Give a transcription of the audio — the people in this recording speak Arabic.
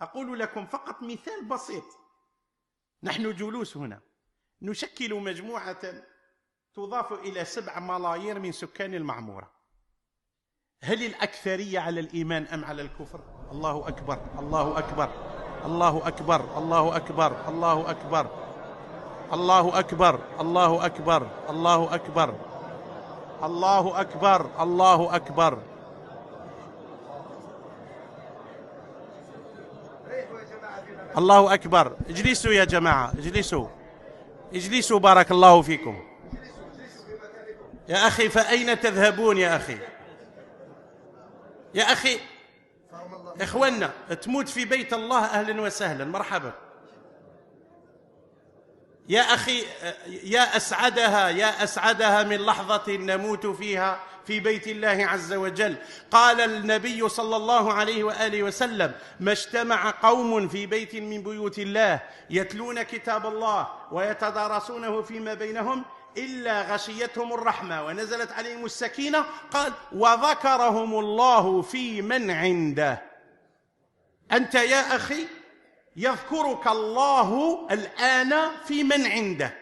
أقول لكم فقط مثال بسيط. نحن جلوس هنا نشكل مجموعة تضاف إلى 7 ملايير من سكان المعمورة. هل الأكثرية على الإيمان أم على الكفر؟ الله أكبر، الله أكبر، الله أكبر، الله أكبر، الله أكبر، الله أكبر، الله أكبر، الله أكبر، الله أكبر، الله أكبر. الله أكبر. اجلسوا يا جماعة، اجلسوا، اجلسوا، بارك الله فيكم. يا أخي فأين تذهبون يا أخي؟ يا أخي إخواننا، تموت في بيت الله، أهلا وسهلا، مرحبا. يا أخي يا أسعدها، يا أسعدها من لحظة نموت فيها في بيت الله عز وجل. قال النبي صلى الله عليه وآله وسلم: ما اجتمع قوم في بيت من بيوت الله يتلون كتاب الله ويتدارسونه فيما بينهم إلا غشيتهم الرحمة ونزلت عليهم السكينة. قال: وذكرهم الله في من عنده. أنت يا أخي يذكرك الله الآن في من عنده.